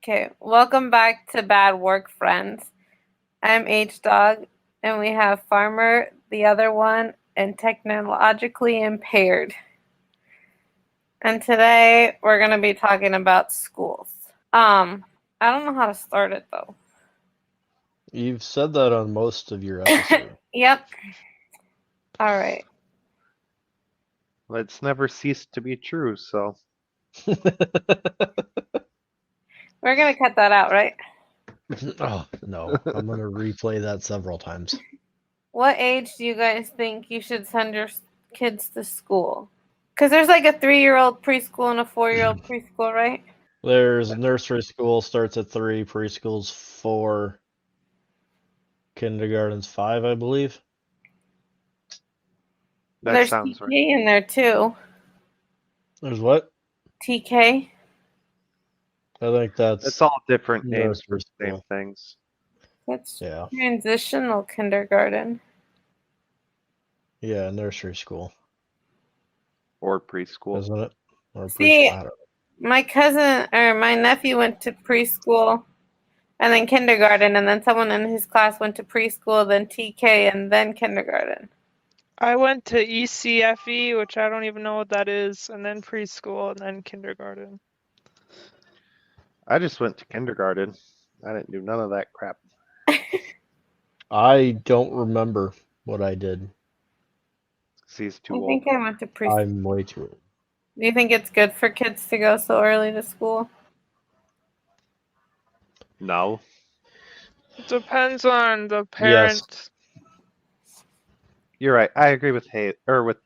Okay, welcome back to Bad Work Friends. I'm H Dog, and we have Farmer, the other one, and technologically impaired. And today we're going to be talking about schools. I don't know how to start it though. You've said that on most of your episodes. Yep. All right. It's never ceased to be true, so We're going to cut that out, right? Oh, no. I'm going to replay that several times. What age do you guys think you should send your kids to school? Because there's like a 3-year-old preschool and a 4-year-old preschool, right? There's nursery school starts at 3, preschool's 4, kindergarten's 5, I believe. that There's sounds TK right. in there too. There's what? TK. I think It's that's all different names for nursery the same school. things. That's Yeah. transitional kindergarten. Yeah, nursery school, Or preschool. isn't it? Or See, preschool. I don't know. my cousin or my nephew went to preschool and then kindergarten, and then someone in his class went to preschool, then TK, and then kindergarten. I went to ECFE, which I don't even know what that is, and then preschool, and then kindergarten. I just went to kindergarten. I didn't do none of that crap. I don't remember what I did. He's too I old. think I went to preschool. I'm way too old. Do you think it's good for kids to go so early to school? No. It depends on the Yes. parent. You're right. I agree with with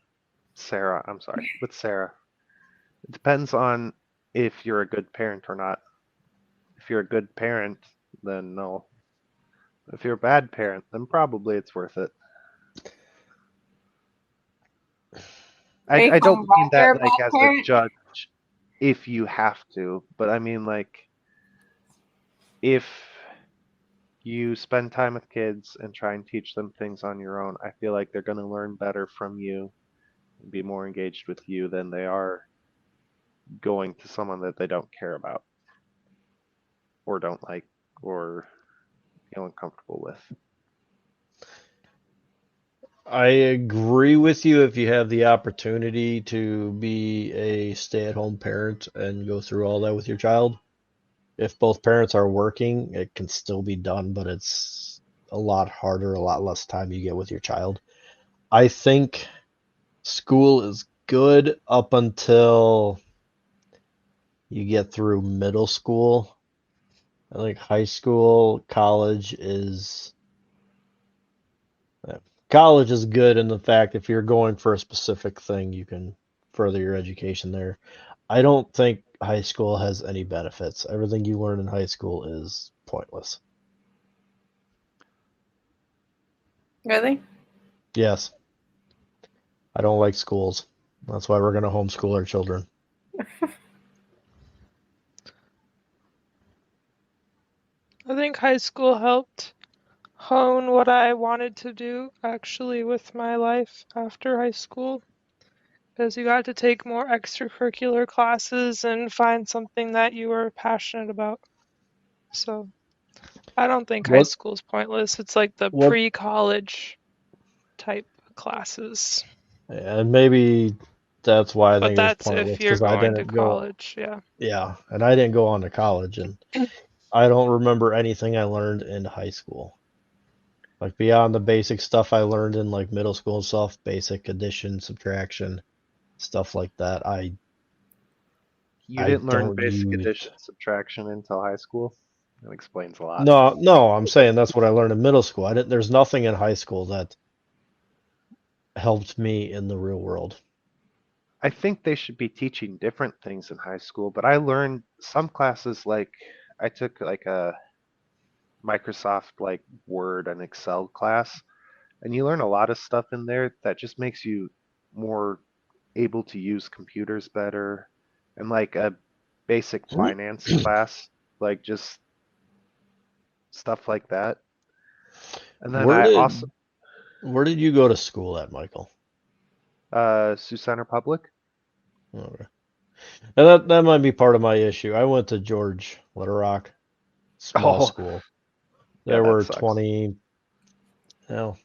Sarah. I'm sorry. With Sarah. It depends on if you're a good parent or not. If you're a good parent, then no. If you're a bad parent, then probably it's worth it. Are you I don't calling mean Roger a that like bad as a parent? judge if you have to, but I mean like if you spend time with kids and try and teach them things on your own, I feel like they're going to learn better from you and be more engaged with you than they are going to someone that they don't care about or don't like or feel uncomfortable with. I agree with you if you have the opportunity to be a stay-at-home parent and go through all that with your child. If both parents are working, it can still be done, but it's a lot harder, a lot less time you get with your child. I think school is good up until you get through middle school. I think high school, college is good in the fact if you're going for a specific thing, you can further your education there. I don't think high school has any benefits. Everything you learn in high school is pointless. Really? Yes, I don't like schools. That's why we're going to homeschool our children. I think high school helped hone what I wanted to do actually with my life after high school. Because you got to take more extracurricular classes and find something that you were passionate about. So I don't think high What school's pointless. It's like the what pre-college type classes. and maybe that's why I But think it was that's if pointless you're because I going to didn't go, college, yeah. yeah, and I didn't go on to college and I don't remember anything I learned in high school. Like beyond the basic stuff I learned in like middle school and stuff, basic addition, subtraction, stuff like that. You I didn't learn don't basic use. addition subtraction until high school. That explains a lot. No, I'm saying that's what I learned in middle school. I didn't, there's nothing in high school that helped me in the real world. I think they should be teaching different things in high school, but I learned some classes like I took like a Microsoft like Word and Excel class, and you learn a lot of stuff in there that just makes you more able to use computers better, and like a basic finance class, like just stuff like that. And then Where I also did where did you go to school at, Michael? Sioux Center Public. Okay. And that might be part of my issue. I went to George Little Rock, small Oh, school. yeah, There that were sucks. 20, no,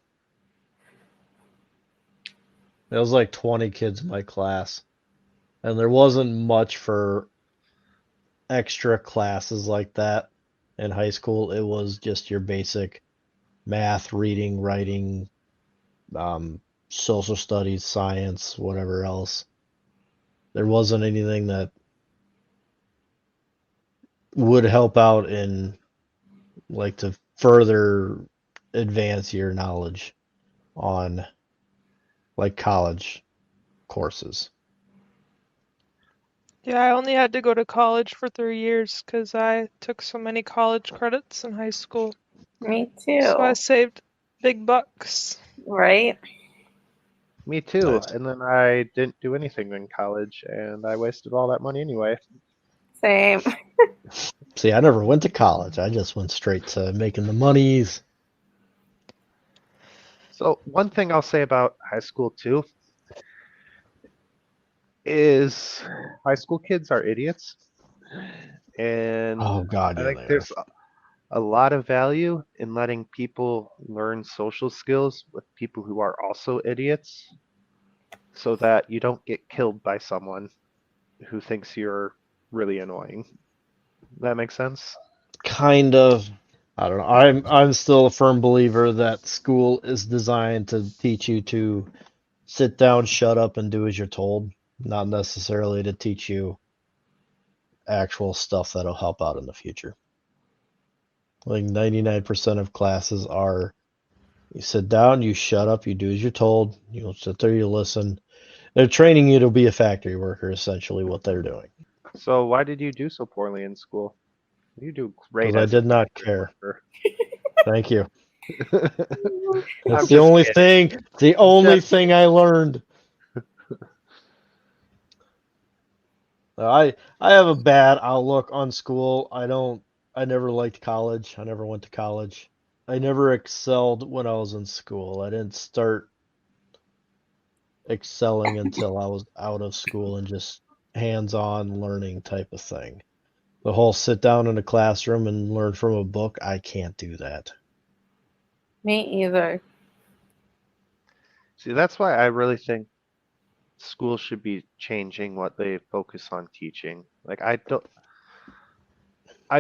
it was like 20 kids in my class. And there wasn't much for extra classes like that in high school. It was just your basic math, reading, writing, social studies, science, whatever else. There wasn't anything that would help out in like to further advance your knowledge on like college courses. Yeah, I only had to go to college for 3 years because I took so many college credits in high school. Me So I too. saved big bucks. Right? Me too. Nice. And then I didn't do anything in college, and I wasted all that money anyway. Same. See, I never went to college. I just went straight to making the monies. So one thing I'll say about high school too is high school kids are idiots, and Oh God, I yeah, think they are. there's a lot of value in letting people learn social skills with people who are also idiots, so that you don't get killed by someone who thinks you're really annoying. That makes sense? Kind of. I don't know. I'm still a firm believer that school is designed to teach you to sit down, shut up, and do as you're told, not necessarily to teach you actual stuff that'll help out in the future. Like 99% of classes are you sit down, you shut up, you do as you're told, you sit there, you listen. They're training you to be a factory worker, essentially what they're doing. So why did you do so poorly in school? You do great Because I as a did not factory care. worker. Thank you. I'm That's just kidding. the only Just thing I learned. I have a bad outlook on school. I never liked college. I never went to college. I never excelled when I was in school. I didn't start excelling until I was out of school and just hands-on learning type of thing. The whole sit down in a classroom and learn from a book, I can't do that. Me either. see, that's why I really think schools should be changing what they focus on teaching. Like I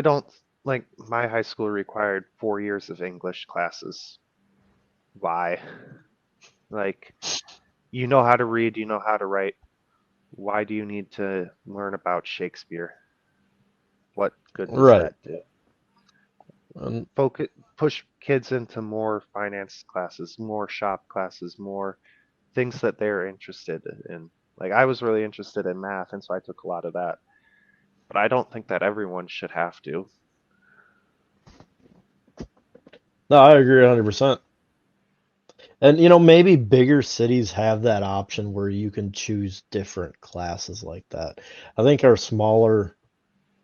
don't like my high school required 4 years of English classes. Why? Like you know how to read, you know how to write. Why do you need to learn about Shakespeare? What good does Right. that do? And Focus, push kids into more finance classes, more shop classes, more things that they're interested in. Like I was really interested in math, and so I took a lot of that. But I don't think that everyone should have to. no, I agree 100%. And maybe bigger cities have that option where you can choose different classes like that. I think our smaller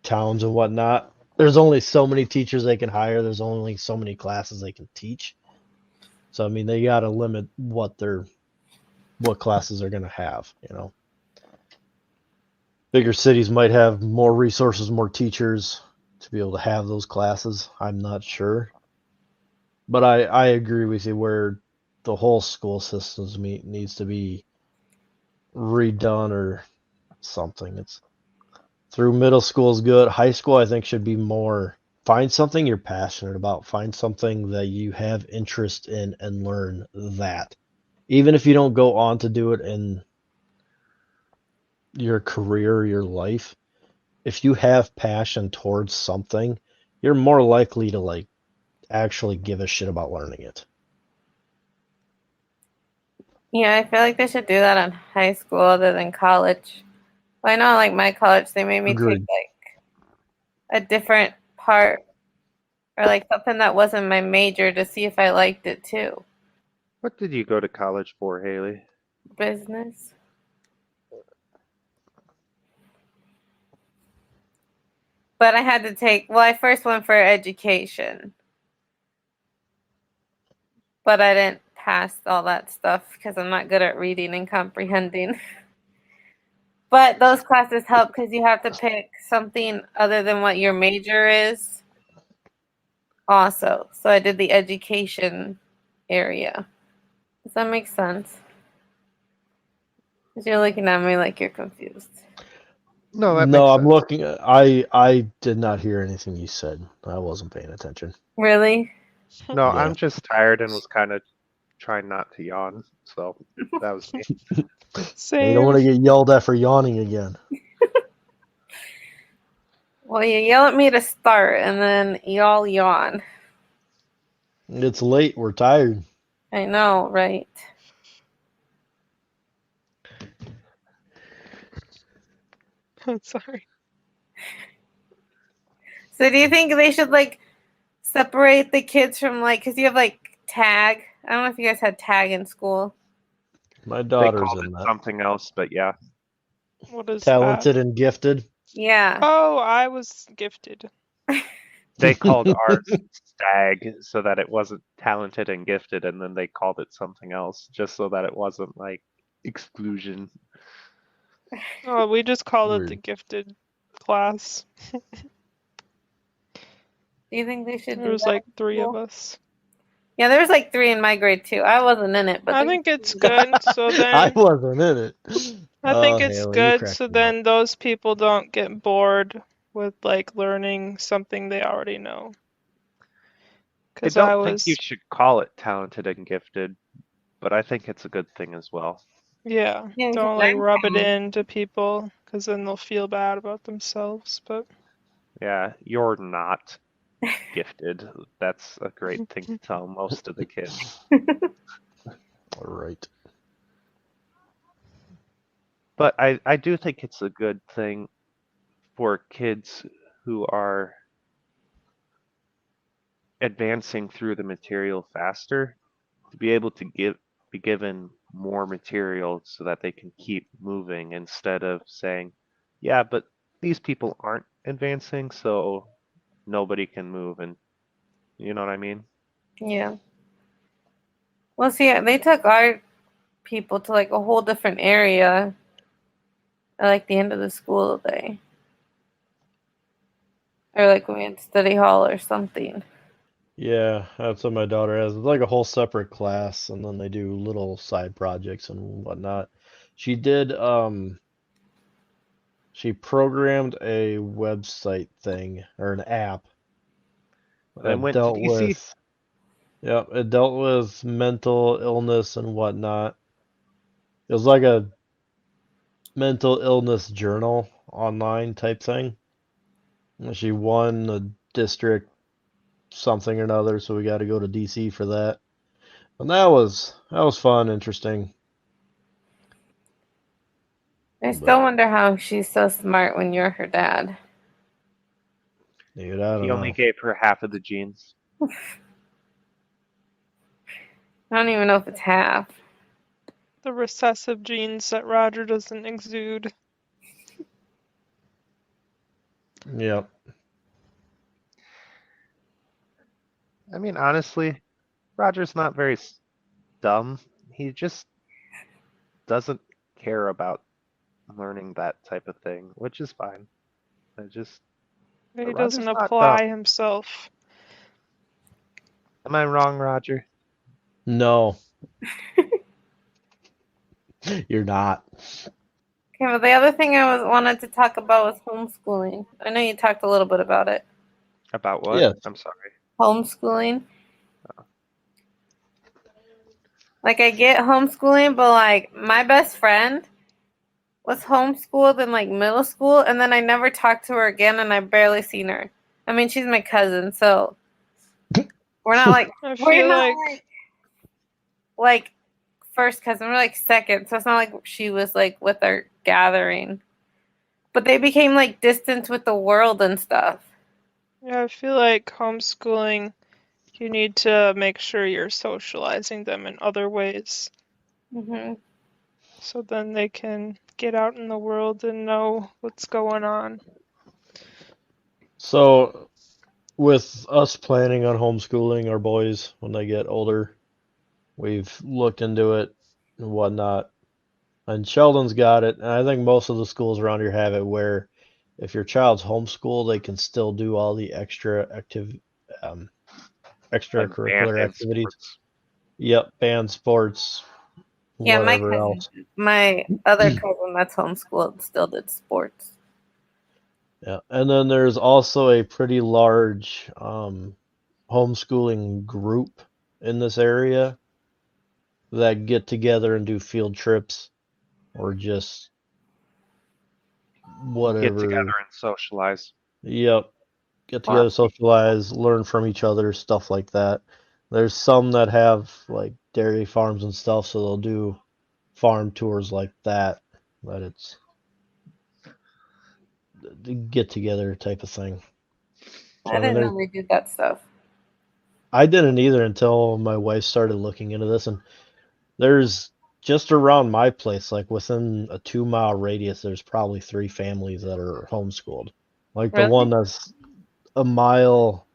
towns and whatnot, there's only so many teachers they can hire. There's only so many classes they can teach. So I mean, they got to limit what classes they're going to have. Bigger cities might have more resources, more teachers to be able to have those classes. I'm not sure. But I agree with you where the whole school systems needs to be redone or something. It's through middle school is good. High school, I think, should be more find something you're passionate about. Find something that you have interest in and learn that. Even if you don't go on to do it in your career, your life, if you have passion towards something, you're more likely to like actually give a shit about learning it. Yeah, I feel like they should do that in high school other than college. Well, I know, like my college, they made me take Agreed. like a different part or like something that wasn't my major to see if I liked it too. What did you go to college for, Haley? Business. But I had to take, well, I first went for education, but I didn't pass all that stuff because I'm not good at reading and comprehending. But those classes help because you have to pick something other than what your major is. Also, so I did the education area. Does that make sense? Because you're looking at me like you're confused. No, that No, makes I'm sense. looking. I did not hear anything you said. I wasn't paying attention. Really? No, Yeah. I'm just tired and was kind of trying not to yawn. So that was me. You don't want Same. to get yelled at for yawning again. Well, you yell at me to start, and then y'all yawn. It's late. We're tired. I know, right? I'm sorry. So, do you think they should like separate the kids from like, because you have like tag? I don't know if you guys had tag in school. My They daughter's called in it that. something else, but yeah, What is that? Talented and gifted. Yeah. Oh, I was gifted. they called ours stag so that it wasn't talented and gifted, and then they called it something else just so that it wasn't like exclusion. Oh, we just called it the Weird. gifted class. Do you think they should There do was that like in 3 of school? us. Yeah, there was like 3 in my grade too. I wasn't in it, but I there think it's was 3. good, so I then wasn't in it. I Oh, think it's Haley, you good, cracked so me up. then those people don't get bored with like learning something they already know. I Because I don't think you was, should call it talented and gifted, but I think it's a good thing as well. yeah, Yeah, we should don't like learn rub it from 'em. into people, because then they'll feel bad about themselves. But Yeah, you're not gifted. That's a great thing to tell most of the kids. All right. But I do think it's a good thing for kids who are advancing through the material faster to be able to be given more material so that they can keep moving instead of saying, yeah, but these people aren't advancing, so nobody can move. And you know what I mean? Yeah. Well, see, they took our people to like a whole different area at like the end of the school day. Or like when we had study hall or something. Yeah, that's what my daughter has. It's like a whole separate class, and then they do little side projects and whatnot. She did, she programmed a website thing or an app And that went to dealt DC. with, yeah, it dealt with mental illness and whatnot. It was like a mental illness journal online type thing. And she won the district something or another, so we got to go to DC for that. And that was fun, interesting. I But still wonder how she's so smart when you're her dad. dude, I He don't only know. gave her half of the genes. I don't even know if it's half. the recessive genes that Roger doesn't exude. Yep. I mean, honestly, Roger's not very dumb. He just doesn't care about learning that type of thing, which is fine. I just, He doesn't Roger's not dumb. apply himself. Am I wrong, Roger? No, you're not. Okay, but the other thing I wanted to talk about was homeschooling. I know you talked a little bit about it. About what? Yes. I'm sorry. Homeschooling. Like I get homeschooling, but like my best friend was homeschooled in like middle school, and then I never talked to her again, and I barely seen her. I mean, she's my cousin, so we're not like I we're feel not like like first cousin. We're like second, so it's not like she was like with our gathering. But they became like distant with the world and stuff. yeah, I feel like homeschooling, you need to make sure you're socializing them in other ways, Hmm. so then they can get out in the world and know what's going on. So, with us planning on homeschooling our boys when they get older, we've looked into it and whatnot. And Sheldon's got it, and I think most of the schools around here have it where if your child's homeschooled, they can still do all the um, like band extracurricular and activities. sports. Yep, band, sports, Yeah, my whatever cousin, else. my other cousin that's homeschooled still did sports. Yeah, and then there's also a pretty large homeschooling group in this area that get together and do field trips or just Get whatever. together and socialize. Yep, get Well, together, socialize, learn from each other, stuff like that. There's some that have like dairy farms and stuff, so they'll do farm tours like that. But it's the get together type of thing. So I I mean, didn't know they did that stuff. I didn't either until my wife started looking into this, and there's just around my place, like within a 2 mile radius, there's probably 3 families that are homeschooled. Like the one Really? that's a mile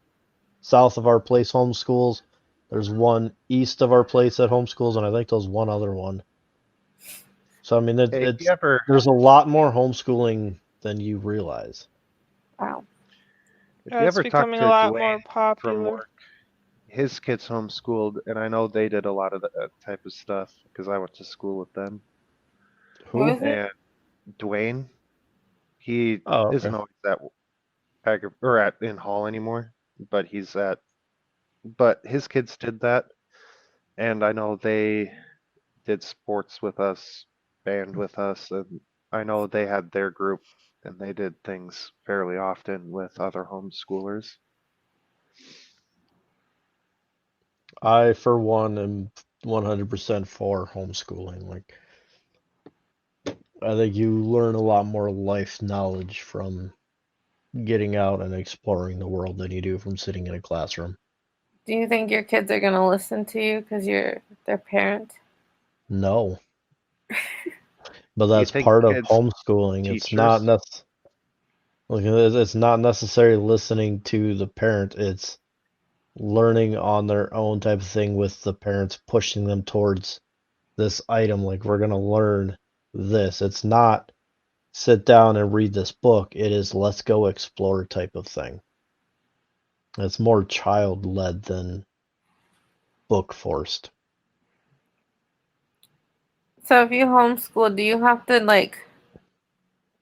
south of our place homeschools. There's one east of our place that homeschools, and I think there's one other one. So I mean, Hey, if you there's a lot more homeschooling than you realize. Wow. Yeah, it's ever talk becoming a to lot more Dwayne from popular. work, his kids homeschooled, and I know they did a lot of that type of stuff because I went to school with them. Who Who? is it? And Dwayne, he Oh, isn't okay. always at or at in hall anymore, but but his kids did that, and I know they did sports with us, band with us, and I know they had their group and they did things fairly often with other homeschoolers. I, for one, am 100% for homeschooling. Like, I think you learn a lot more life knowledge from getting out and exploring the world than you do from sitting in a classroom. Do you think your kids are going to listen to you because you're their parent? No, but Do you that's think part of kids homeschooling. teachers? It's not necessarily listening to the parent. It's learning on their own type of thing with the parents pushing them towards this item. Like we're gonna learn this. It's not sit down and read this book. It is let's go explore type of thing. It's more child led than book forced. So if you homeschool, do you have to like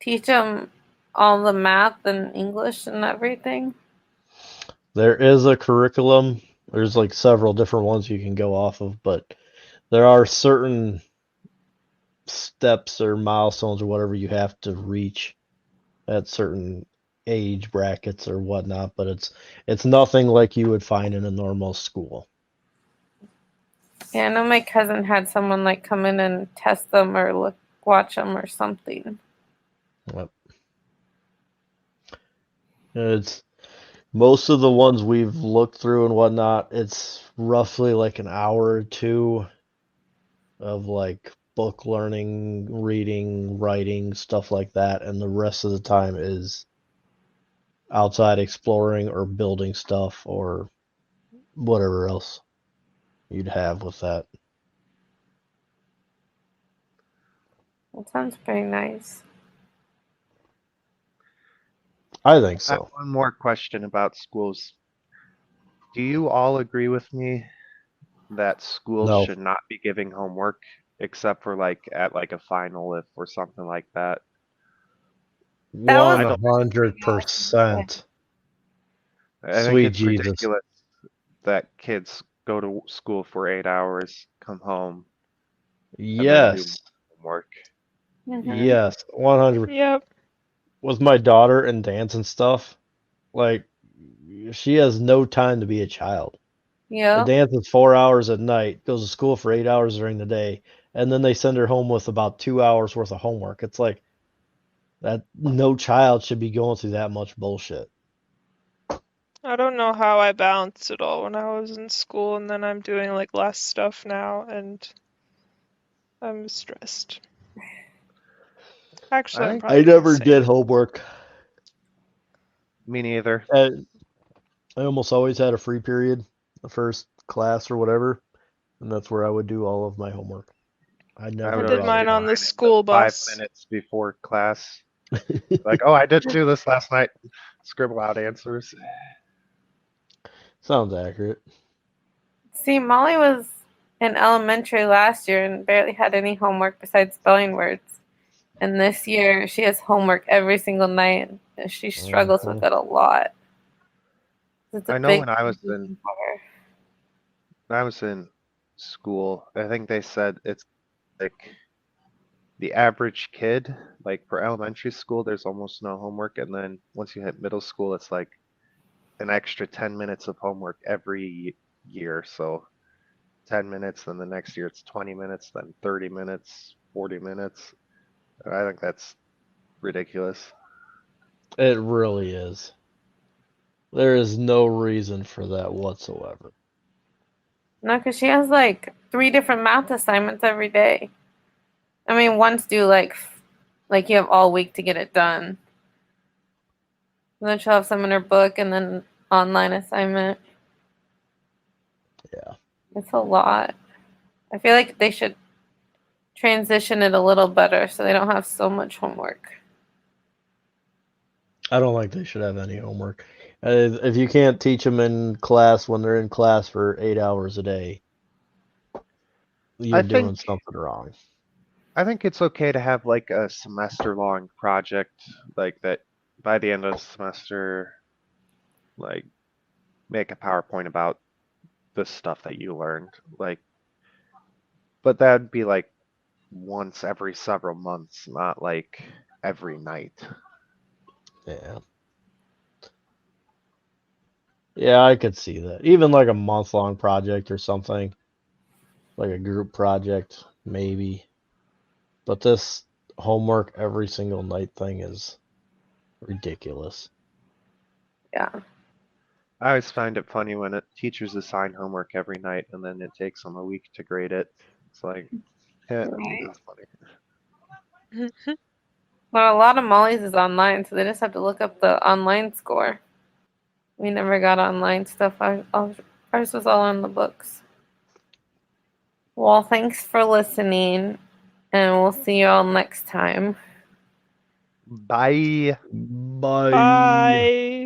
teach them all the math and English and everything? There is a curriculum. There's like several different ones you can go off of, but there are certain steps or milestones or whatever you have to reach at certain age brackets or whatnot, but it's nothing like you would find in a normal school. Yeah, I know my cousin had someone like come in and test them or watch them or something. Yep. It's most of the ones we've looked through and whatnot, it's roughly like an hour or two of like book learning, reading, writing, stuff like that, and the rest of the time is outside exploring or building stuff or whatever else you'd have with that. That sounds pretty nice. I think I have so. one more question about schools. Do you all agree with me that schools No, should not be giving homework except for like at like a final if or something like that? That was I the don't first thing I was gonna say. 100%. I think Sweet it's Jesus. ridiculous that kids go to school for 8 hours, come home, and then do Yes. homework. Mhm. Yes. 100. Yep. With my daughter and dance and stuff, like she has no time to be a child. A Yep. dance is 4 hours at night, goes to school for 8 hours during the day, and then they send her home with about 2 hours worth of homework. It's like that no child should be going through that much bullshit. I don't know how I balanced it all when I was in school, and then I'm doing like less stuff now, and I'm stressed. Actually, I I'm think probably I doing the never did same. homework. me neither. I almost always had a free period, the first class or whatever, and that's where I would do all of my homework. I I never would did always brought be it mine on up. the reminded school 5 bus. minutes before class. Like, oh, I didn't do this last night. Scribble out answers. Sounds accurate. See, Molly was in elementary last year and barely had any homework besides spelling words. And this year she has homework every single night and she struggles with it a lot. It's a I know big when I was transition for her. in school, I think they said it's like the average kid, like for elementary school, there's almost no homework, and then once you hit middle school, it's like an extra 10 minutes of homework every year. So 10 minutes, then the next year it's 20 minutes, then 30 minutes, 40 minutes. I think that's ridiculous. It really is. There is no reason for that whatsoever. No, because she has like 3 different math assignments every day. I mean, one's due like you have all week to get it done. And then she'll have some in her book and then online assignment. Yeah. It's a lot. I feel like they should transition it a little better so they don't have so much homework. I don't think they should have any homework. If you can't teach them in class when they're in class for 8 hours a day, you're doing something wrong. I think it's okay to have like a semester long project like that by the end of the semester, like make a PowerPoint about the stuff that you learned. Like, but that'd be like once every several months, not like every night. Yeah. Yeah, I could see that. Even like a month-long project or something, like a group project, maybe. But this homework every single night thing is ridiculous. Yeah. I always find it funny when teachers assign homework every night and then it takes them a week to grade it. It's like, yeah, Right. that's funny. But a lot of Molly's is online, so they just have to look up the online score. We never got online stuff. Ours was all in the books. Well, thanks for listening, and we'll see you all next time. Bye. Bye. Bye.